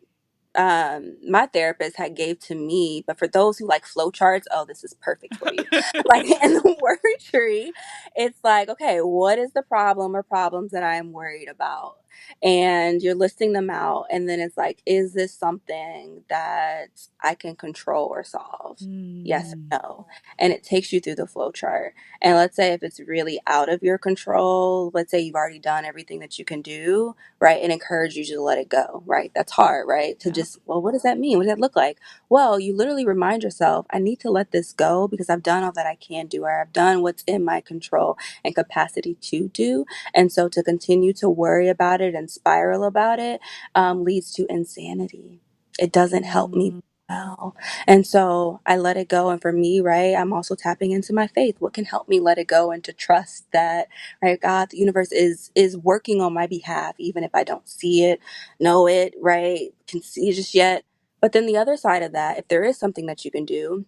my therapist had gave to me. But for those who like flow charts, oh, this is perfect for you. Like, in the worry tree, it's like, okay, what is the problem or problems that I am worried about? And you're listing them out, and then it's like, is this something that I can control or solve? Yes Mm. or no? And it takes you through the flow chart. And let's say if it's really out of your control, let's say you've already done everything that you can do, right? And encourage you to let it go, right? That's hard, right? To Yeah. just, well, what does that mean? What does that look like? Well, you literally remind yourself, I need to let this go because I've done all that I can do, or I've done what's in my control and capacity to do. And so to continue to worry about it and spiral about it leads to insanity. It doesn't help me Mm. well. And so I let it go. And for me, right, I'm also tapping into my faith. What can help me let it go and to trust that, right, God, the universe is working on my behalf, even if I don't see it, know it, right, can see it just yet. But then the other side of that, if there is something that you can do,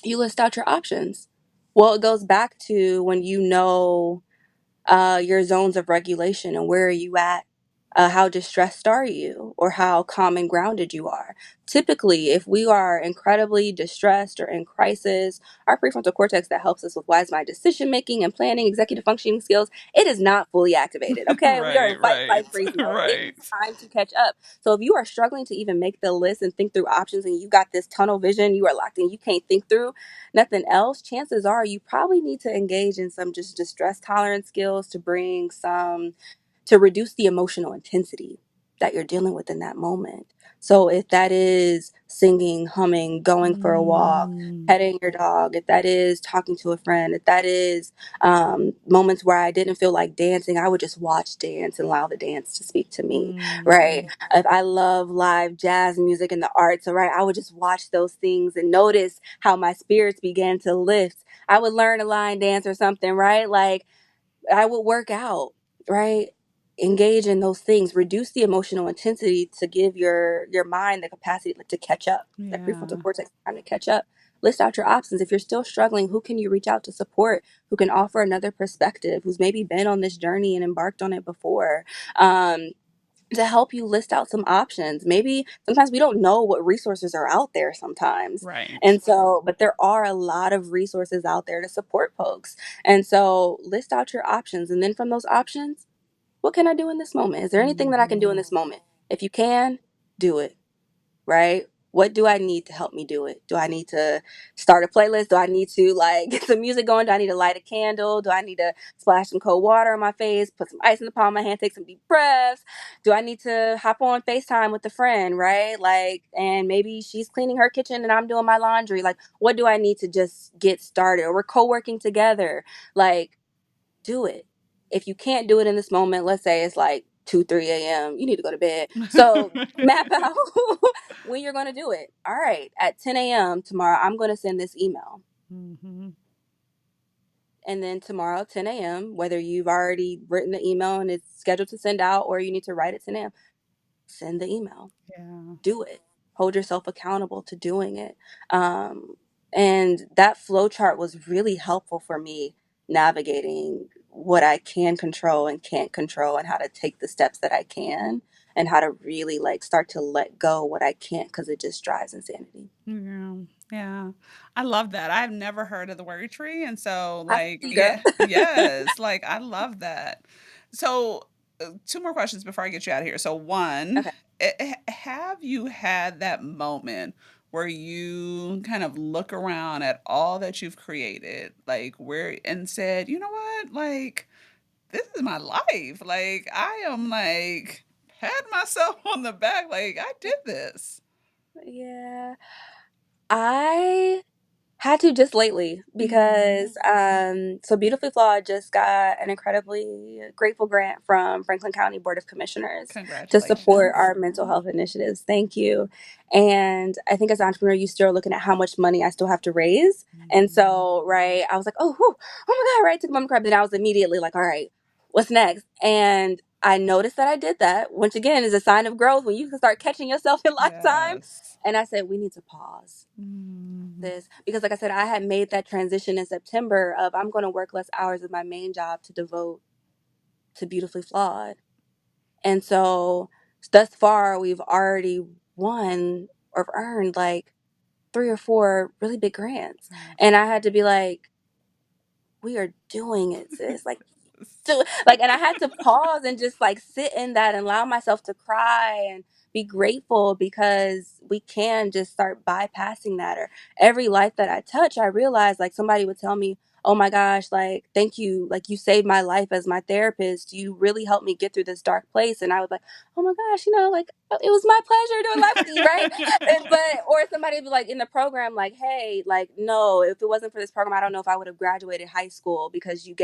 you list out your options. Well, it goes back to when you know your zones of regulation and where are you at, how distressed are you, or how calm and grounded you are. Typically, if we are incredibly distressed or in crisis, our prefrontal cortex that helps us with wise mind decision making and planning, executive functioning skills, it is not fully activated. Okay, we are in Right, fight, right, flight, freeze mode. It is right. time to catch up. So if you are struggling to even make the list and think through options, and you got this tunnel vision, you are locked in, you can't think through nothing else, chances are you probably need to engage in some just distress tolerance skills to bring some, to reduce the emotional intensity that you're dealing with in that moment. So if that is singing, humming, going for a walk, Mm. petting your dog, if that is talking to a friend, if that is moments where I didn't feel like dancing, I would just watch dance and allow the dance to speak to me, right? Mm. If I love live jazz music and the arts, so right, I would just watch those things and notice how my spirits began to lift. I would learn a line dance or something, right? Like, I would work out, right? Engage in those things, reduce the emotional intensity to give your mind the capacity to catch up. That prefrontal Yeah. cortex time to catch up. List out your options. If you're still struggling, who can you reach out to support? Who can offer another perspective? Who's maybe been on this journey and embarked on it before? Um, to help you list out some options. Maybe sometimes we don't know what resources are out there sometimes. Right. And so, but there are a lot of resources out there to support folks. And so list out your options. And then from those options, what can I do in this moment? Is there anything that I can do in Mhm. this moment? If you can, do it, right? What do I need to help me do it? Do I need to start a playlist? Do I need to like get some music going? Do I need to light a candle? Do I need to splash some cold water on my face, put some ice in the palm of my hand, take some deep breaths? Do I need to hop on FaceTime with a friend, right? Like, and maybe she's cleaning her kitchen and I'm doing my laundry. Like, what do I need to just get started? Or we're co-working together. Like, do it. If you can't do it in this moment, let's say it's like 2, 3 a.m., you need to go to bed. So map out when you're going to do it. All right, at 10 a.m. tomorrow, I'm going to send this email. Mhm. And then tomorrow, 10 a.m., whether you've already written the email and it's scheduled to send out or you need to write it 10 a.m., send the email. Yeah. Do it. Hold yourself accountable to doing it. Um, and that flow chart was really helpful for me navigating what I can control and can't control and how to take the steps that I can and how to really like start to let go what I can't because it just drives insanity. Yeah, yeah. I love that. I've never heard of the worry tree, and so, I like, girl. yeah, yes, like, I love that. So, 2 more questions before I get you out of here. So, 1, Okay. have you had that moment where you kind of look around at all that you've created, like, where and said, "You know what? Like, this is my life. Like, I am, like, pat myself on the back, like, I did this." Yeah. I had to just lately Mhm. because so Beautifully Flawed just got an incredibly grateful grant from Franklin County Board of Commissioners to support Congratulations. our mental health initiatives. Thank you. And I think as an entrepreneur, you still are looking at how much money I still have to raise. And Mhm. so, right, I was like, oh, whew, oh my God, right, took a moment to cry. But then I was immediately like, all right, what's next? And I noticed that I did that, which again is a sign of growth when you can start catching yourself in lifetime. Yes. And I said, we need to pause Mhm. this because like I said, I had made that transition in September of I'm going to work less hours of my main job to devote to Beautifully Flawed. And so thus far we've already won or earned like 3 or 4 really big grants. And I had to be like, we are doing it, sis. Like to like and I had to pause and just like sit in that and allow myself to cry and be grateful because we can just start bypassing that or every life that I touch I realize like somebody would tell me, oh my gosh, like thank you, like you saved my life as my therapist, you really helped me get through this dark place. And I was like, oh my gosh, like it was my pleasure doing life with you, right? But or somebody would be like in the program like, hey, like no, if it wasn't for this program I don't know if I would have graduated high school because you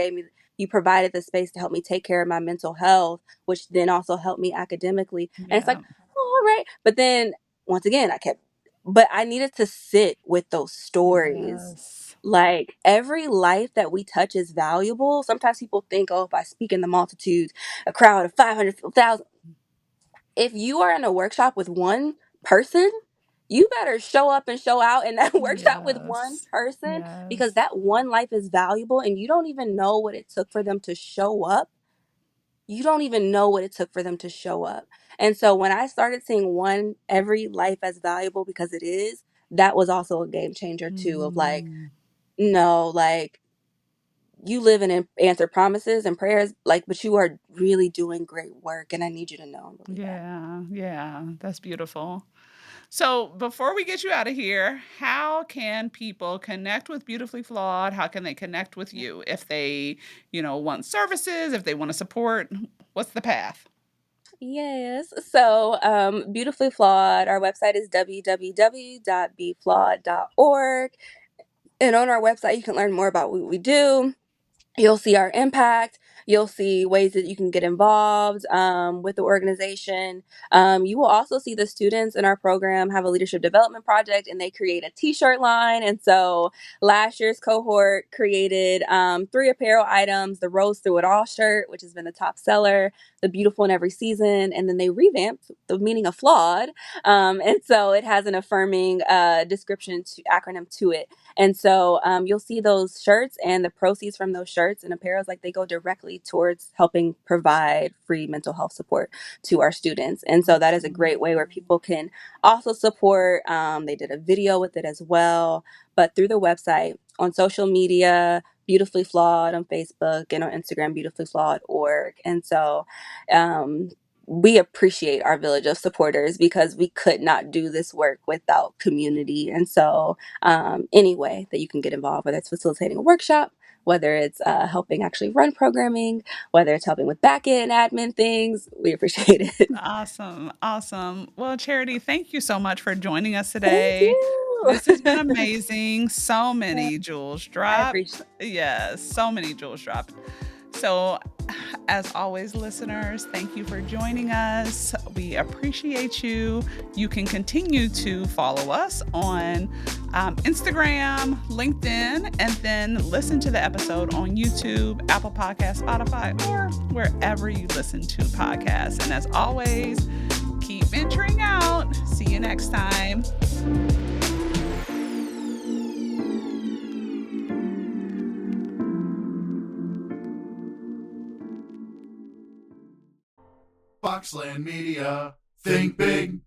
provided the space to help me take care of my mental health, which then also helped me academically. And it's like, Yeah. oh, all right. But then once again, but I needed to sit with those stories. Yes. Like every life that we touch is valuable. Sometimes people think, oh, if I speak in the multitudes, a crowd of 500,000. If you are in a workshop with one person, you better show up and show out in that workshop with one Yes. person because Yes. that one life is valuable and you don't even know what it took for them to show up. You don't even know what it took for them to show up. And so when I started seeing every life as valuable because it is, that was also a game changer too of like, Mhm. no, like you live and answer promises and prayers, like, but you are really doing great work. And I need you to know and believe that. Yeah, yeah, that's beautiful. So, before we get you out of here, how can people connect with Beautifully Flawed? How can they connect with you if they, want services, if they want to support? What's the path? Yes. So, Beautifully Flawed, our website is www.beflawed.org. And on our website, you can learn more about what we do. You'll see our impact. You'll see ways that you can get involved with the organization. You will also see the students in our program have a leadership development project and they create a t-shirt line. And so last year's cohort created 3 apparel items, the Rose Through It All shirt, which has been the top seller, the Beautiful in Every Season, and then they revamped the meaning of flawed. And so it has an affirming acronym to it. And so you'll see those shirts and the proceeds from those shirts and apparels, like they go directly towards helping provide free mental health support to our students. And so that is a Awesome. great way where people can also support. They did a video with it as well, but through the website, on social media, Beautifully Flawed on Facebook and on Instagram, BeautifuFlawed.org. And so um, we appreciate our village of supporters because we could not do this work without community. And so any way that you can get involved, whether it's facilitating a workshop, whether it's helping actually run programming, whether it's helping with back end admin things, we appreciate it. Awesome. Awesome. Well, Charity, thank you so much for joining us Thank today. you. This has been amazing. So Uh, many jewels I dropped. appreciate Yes, so many jewels dropped. So, as always, listeners, thank you for joining us. We appreciate you. You can continue to follow us on Instagram, LinkedIn, and then listen to the episode on YouTube, Apple Podcasts, Spotify, or wherever you listen to podcasts. And as always, keep venturing out. See you next time. Boxland Media. Think big.